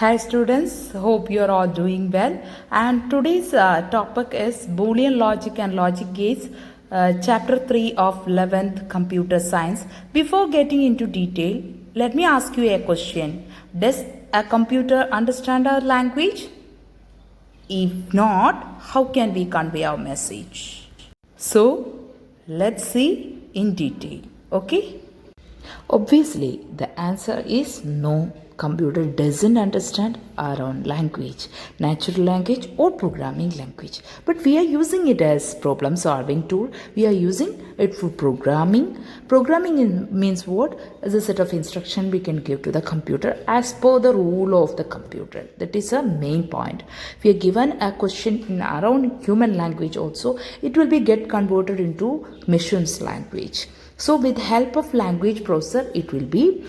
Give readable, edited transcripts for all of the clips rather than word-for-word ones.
Hi students, hope you are all doing well. And today's topic is Boolean logic and logic gates, chapter 3 of 11th computer science. Before getting into detail, let me ask you a question. Does a computer understand our language? If not, how can we convey our message? So, let's see in detail. Okay? Obviously, the answer is no. Computer doesn't understand our own language, natural language or programming language. But we are using it as problem solving tool. We are using it for programming. Programming means what? As a set of instruction we can give to the computer as per the rule of the computer. That is a main point. If we are given a question in our own human language also, it will be get converted into machine's language. So with help of language processor, it will be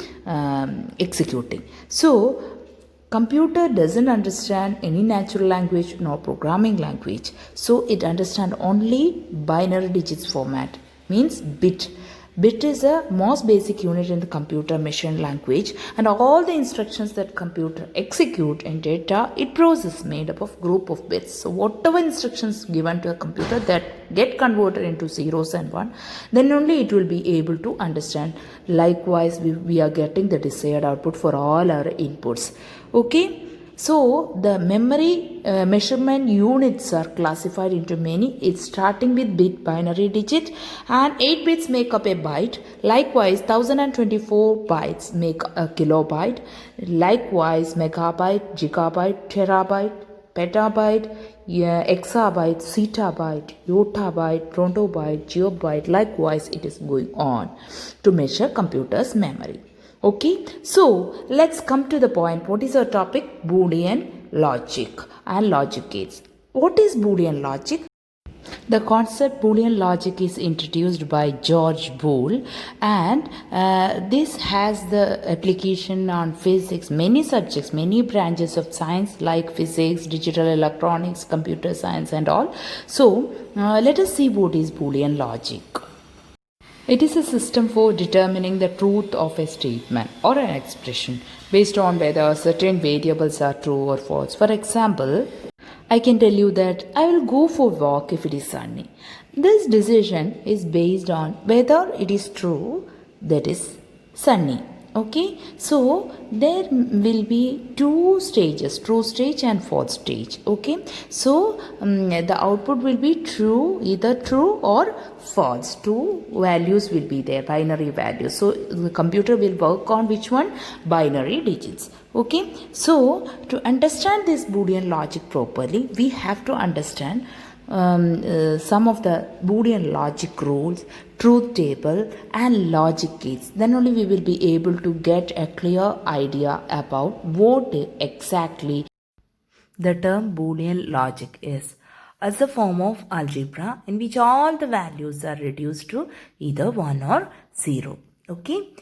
executing. So computer doesn't understand any natural language nor programming language. So it understands only binary digits format, means bit. Bit is a most basic unit in the computer machine language, and all the instructions that computer execute in data, it process made up of group of bits. So whatever instructions given to a computer that get converted into zeros and one, then only it will be able to understand. Likewise, we are getting the desired output for all our inputs. Okay. So the memory measurement units are classified into many. It's starting with bit binary digit, and 8 bits make up a byte. Likewise, 1024 bytes make a kilobyte. Likewise, megabyte, gigabyte, terabyte, petabyte, exabyte, zettabyte, yottabyte, trontobyte, geobyte. Likewise, it is going on to measure computer's memory. Okay, so let's come to the point. What is our topic? Boolean logic and logic gates. What is Boolean logic? The concept Boolean logic is introduced by George Boole, and this has the application on physics, many subjects, many branches of science like physics, digital electronics, computer science and all. So let us see what is Boolean logic. It is a system for determining the truth of a statement or an expression based on whether certain variables are true or false. For example, I can tell you that I will go for a walk if it is sunny. This decision is based on whether it is true that is sunny. Okay, so there will be two stages, true stage and false stage. Okay, so the output will be true, either true or false. Two values will be there, binary values. So the computer will work on which one? Binary digits. Okay, so to understand this Boolean logic properly, we have to understand some of the Boolean logic rules, truth table and logic gates. Then only we will be able to get a clear idea about what exactly the term Boolean logic is. As a form of algebra in which all the values are reduced to either 1 or 0. Okay.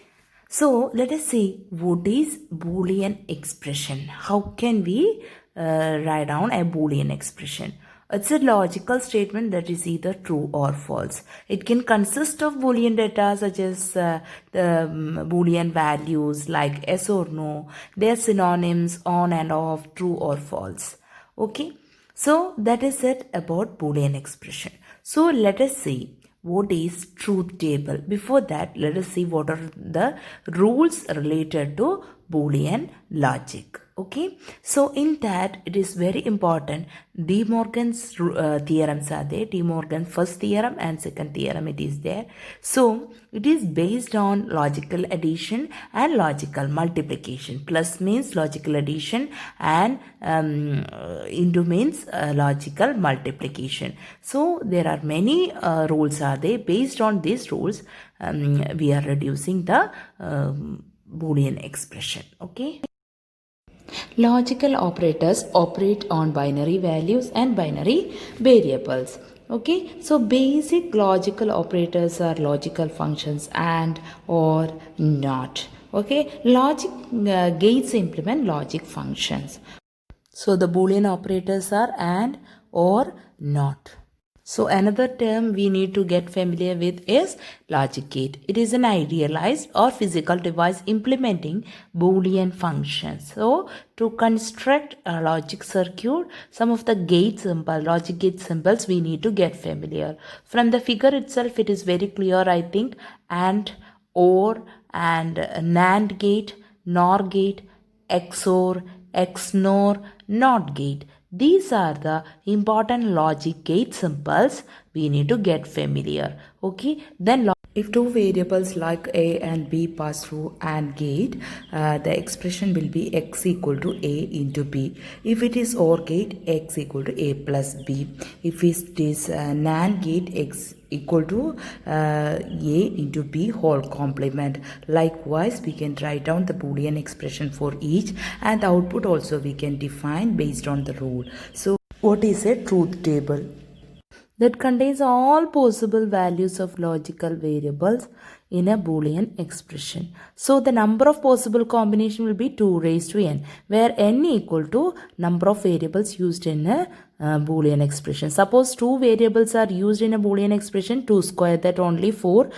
So let us see what is Boolean expression. How can we write down a Boolean expression? It's a logical statement that is either true or false. It can consist of Boolean data such as the Boolean values like yes or no, their synonyms on and off, true or false. Okay, so that is it about Boolean expression. So let us see what is truth table. Before that, let us see what are the rules related to Boolean logic. Okay, so in that it is very important. De Morgan's theorems are there. De Morgan's first theorem and second theorem it is there. So it is based on logical addition and logical multiplication. Plus means logical addition and into means logical multiplication. So there are many rules are there. Based on these rules, we are reducing the Boolean expression. Okay. Logical operators operate on binary values and binary variables. Okay, so basic logical operators are logical functions and or not. Okay, logic gates implement logic functions. So the Boolean operators are and or not. So another term we need to get familiar with is logic gate. It is an idealized or physical device implementing Boolean functions. So to construct a logic circuit, some of the logic gate symbols we need to get familiar. From the figure itself, it is very clear, I think, and, or, and NAND gate, NOR gate, XOR, XNOR, NOT gate. These are the important logic gate symbols we need to get familiar. Okay, then if two variables like a and b pass through AND gate, the expression will be x equal to a into b. If it is OR gate, x equal to a plus b. If it is NAND gate, x equal to a into b whole complement. Likewise, we can write down the Boolean expression for each, and the output also we can define based on the rule. So what is a truth table? That contains all possible values of logical variables in a Boolean expression. So the number of possible combination will be 2 raised to n, where n equal to number of variables used in a Boolean expression. Suppose 2 variables are used in a Boolean expression, 2 square, that only 4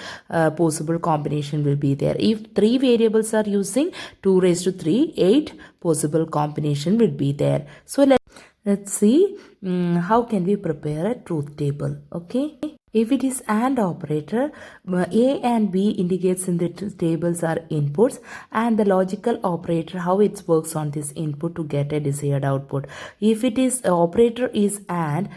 possible combination will be there. If 3 variables are using, 2 raised to 3, 8 possible combination will be there. So let's see how can we prepare a truth table. Okay, if it is AND operator, A and B indicates in the tables are inputs, and the logical operator, how it works on this input to get a desired output. If it is operator is AND,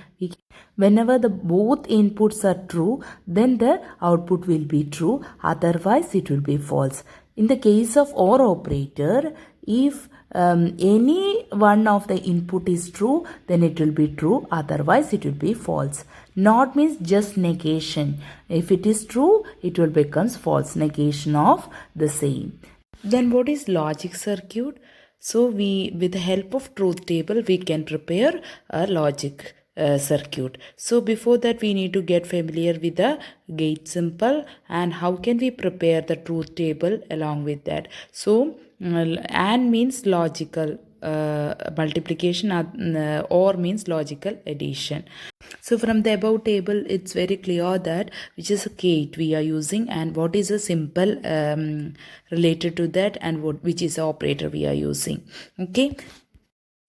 whenever the both inputs are true, then the output will be true, otherwise it will be false. In the case of OR operator, if any one of the input is true, then it will be true, otherwise it will be false. NOT means just negation. If it is true, it will become false, negation of the same. Then what is logic circuit? So with the help of truth table, we can prepare a logic circuit. So before that, we need to get familiar with the gate symbol and how can we prepare the truth table along with that. So AND means logical multiplication, OR means logical addition. So from the above table, it's very clear that which is a gate we are using and what is a symbol related to that, and which is the operator we are using. Okay.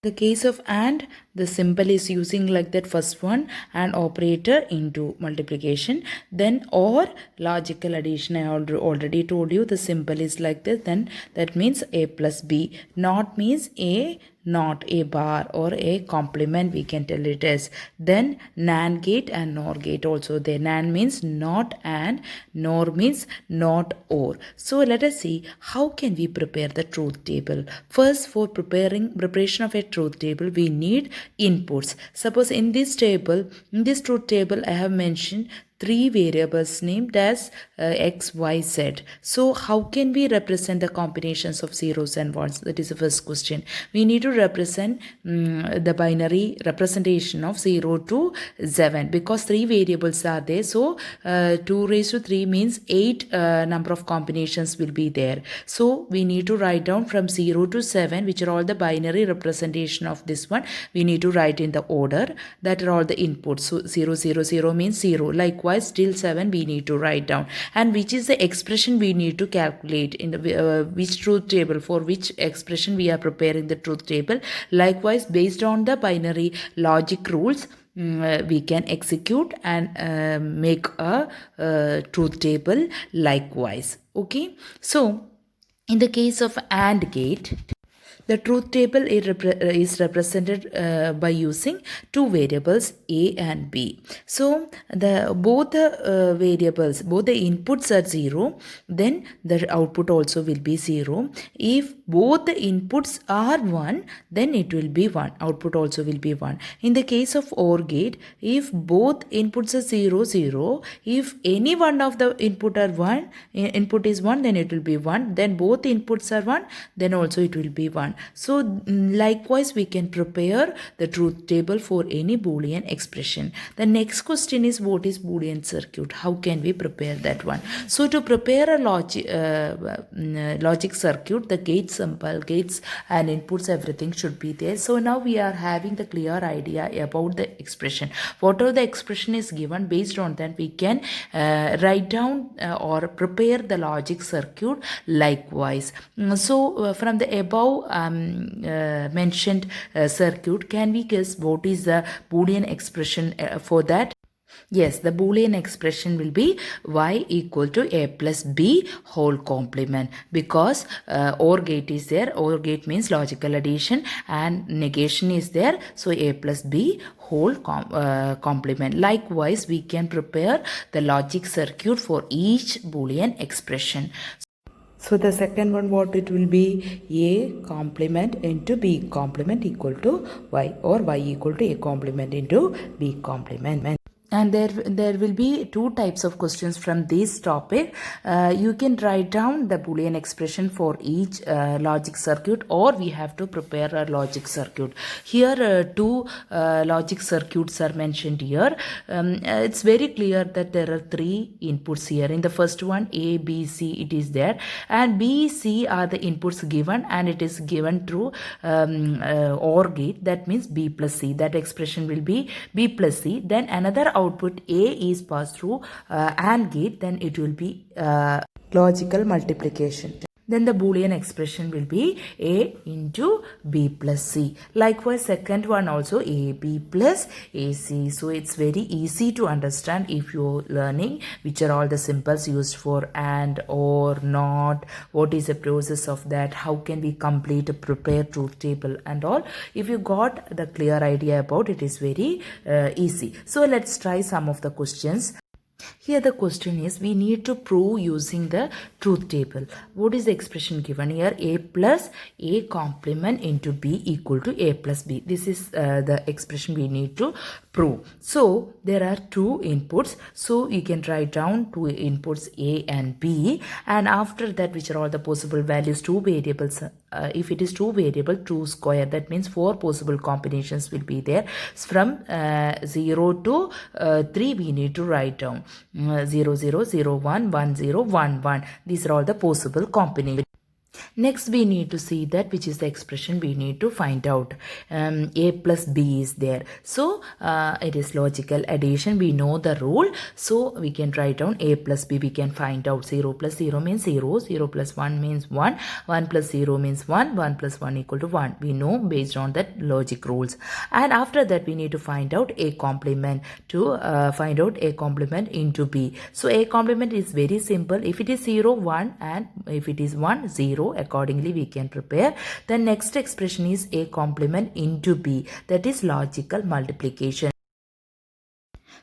The case of AND, the symbol is using like that first one, and operator into multiplication. Then OR, logical addition, I already told you the symbol is like this. Then that means A plus B. NOT means A, not a bar or a complement, we can tell it as. Then NAND gate and NOR gate also there. NAND means not and, NOR means not or. So let us see how can we prepare the truth table. First, for preparation of a truth table, we need inputs. Suppose in this table, in this truth table, I have mentioned 3 variables named as x, y, z. So how can we represent the combinations of zeros and ones? That is the first question. We need to represent the binary representation of 0 to 7 because 3 variables are there. So 2 raised to 3 means 8 number of combinations will be there. So we need to write down from 0 to 7, which are all the binary representation of this one. We need to write in the order. That are all the inputs. So 0, 0, 0 means 0. Likewise, till 7 we need to write down, and which is the expression we need to calculate in the which truth table, for which expression we are preparing the truth table. Likewise, based on the binary logic rules, we can execute and make a truth table likewise. Okay, so in the case of AND gate, the truth table is represented by using 2 variables A and B. So both the variables, both the inputs are 0, then the output also will be 0. If both the inputs are 1, then it will be 1. Output also will be 1. In the case of OR gate, if both inputs are 0, 0, if any one of the input is 1, then it will be 1. Then both inputs are 1, then also it will be 1. So likewise we can prepare the truth table for any Boolean expression. The next question is, what is Boolean circuit? How can we prepare that one? So to prepare a logic circuit, the gate symbol, gates and inputs, everything should be there. So now we are having the clear idea about the expression. Whatever the expression is given, based on that we can write down or prepare the logic circuit likewise. So from the above mentioned circuit, can we guess what is the Boolean expression for that? Yes, the Boolean expression will be y equal to a plus b whole complement, because OR gate is there. OR gate means logical addition, and negation is there. So a plus b whole complement. Likewise, we can prepare the logic circuit for each Boolean expression. So the second one, what it will be? A complement into b complement equal to y, or y equal to a complement into b complement. And there will be two types of questions from this topic. You can write down the Boolean expression for each logic circuit, or we have to prepare a logic circuit. Here two logic circuits are mentioned here. It's very clear that there are three inputs here. In the first one, A, B, C, it is there, and B, C are the inputs given, and it is given through OR gate. That means B plus C. That expression will be B plus C. Then another output A is passed through AND gate, then it will be logical multiplication. Then the Boolean expression will be A into B plus C. Likewise, second one also AB plus AC. So it's very easy to understand if you're learning which are all the symbols used for AND, or, NOT, what is the process of that, how can we complete a prepare truth table and all. If you got the clear idea about it, is very easy. So let's try some of the questions. Here the question is, we need to prove using the truth table. What is the expression given here? A plus A complement into B equal to A plus B. This is the expression we need to prove. So there are two inputs. So you can write down two inputs A and B, and after that, which are all the possible values, two variables. If it is two variable, 2 square, that means 4 possible combinations will be there. From 0 to 3 we need to write down 0 0 0 1 1 0 1 1. These are all the possible combinations. Next we need to see that which is the expression we need to find out. A plus B is there. So it is logical addition. We know the rule. So we can write down A plus B. We can find out 0 plus 0 means 0. 0 plus 1 means 1. 1 plus 0 means 1. 1 plus 1 equal to 1. We know based on that logic rules. And after that we need to find out A complement, to find out A complement into B. So A complement is very simple. If it is 0, 1, and if it is 1, 0, accordingly we can prepare. The next expression is A complement into B, that is logical multiplication.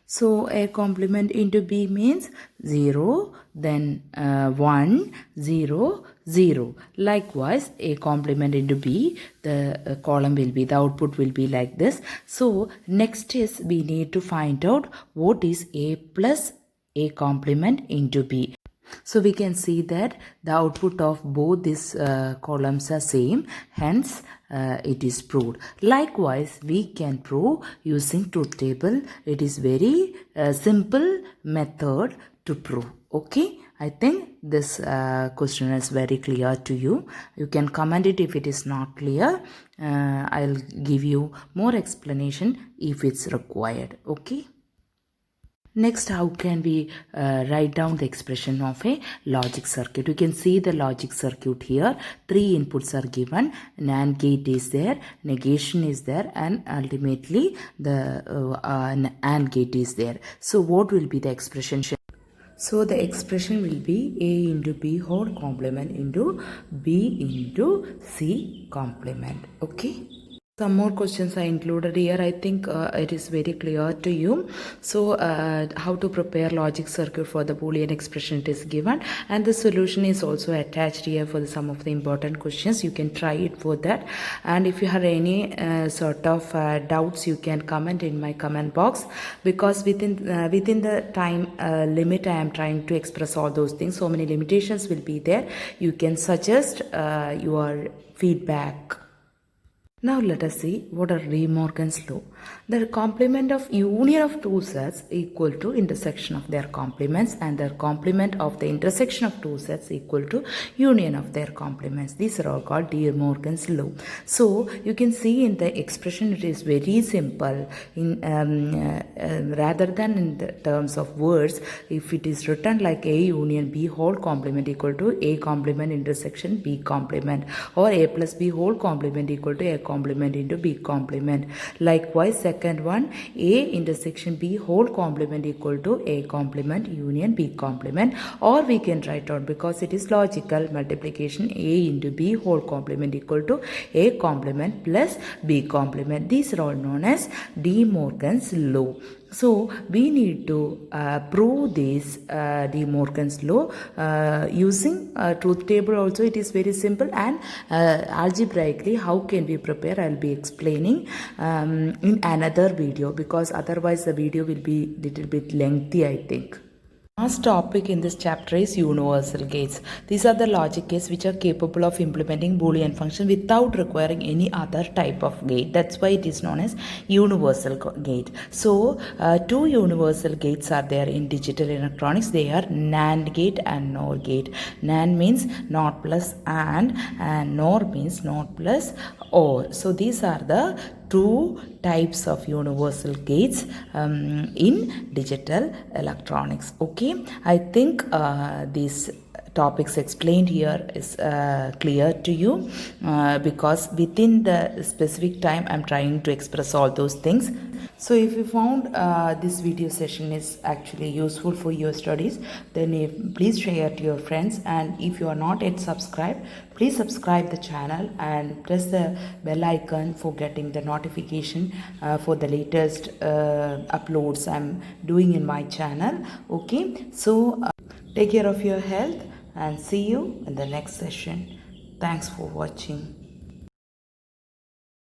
So A complement into B means 0, then 1, 0, 0. Likewise, A complement into B, the column will be, the output will be like this. So next is we need to find out what is A plus A complement into B. So we can see that the output of both these columns are same, hence it is proved. Likewise, we can prove using truth table. It is very simple method to prove. Okay, I think this question is very clear to you. You can comment it if it is not clear. I'll give you more explanation if it's required. Okay. Next, how can we write down the expression of a logic circuit? You can see the logic circuit here. 3 inputs are given. An AND gate is there, negation is there, and ultimately the AND gate is there. So what will be the expression? So the expression will be A into B whole complement into B into C complement. Okay. Some more questions are included here. I think it is very clear to you. So how to prepare logic circuit for the Boolean expression it is given, and the solution is also attached here for some of the important questions. You can try it for that, and if you have any sort of doubts, you can comment in my comment box, because within the time limit I am trying to express all those things. So many limitations will be there. You can suggest your feedback Now let us see what are De Morgan's law. The complement of union of two sets equal to intersection of their complements, and the complement of the intersection of two sets equal to union of their complements. These are all called De Morgan's law. So you can see in the expression it is very simple. Rather than in the terms of words, if it is written like A union B whole complement equal to A complement intersection B complement, or A plus B whole complement equal to A complement into B complement. Likewise, second one, A intersection B whole complement equal to A complement union B complement, or we can write out, because it is logical, multiplication A into B whole complement equal to A complement plus B complement. These are all known as De Morgan's law. So we need to prove this De Morgan's law using truth table. Also it is very simple, and algebraically how can we prepare, I'll be explaining in another video, because otherwise the video will be little bit lengthy, I think. Last topic in this chapter is universal gates. These are the logic gates which are capable of implementing Boolean function without requiring any other type of gate. That's why it is known as universal gate. So two universal gates are there in digital electronics. They are NAND gate and NOR gate. NAND means not plus and NOR means not plus or. So these are the two types of universal gates in digital electronics. Okay, I think these topics explained here is clear to you, because within the specific time I'm trying to express all those things. So if you found this video session is actually useful for your studies, then please share to your friends, and if you are not yet subscribed, please subscribe the channel and press the bell icon for getting the notification for the latest uploads I'm doing in my channel. Okay, so take care of your health and see you in the next session. Thanks for watching.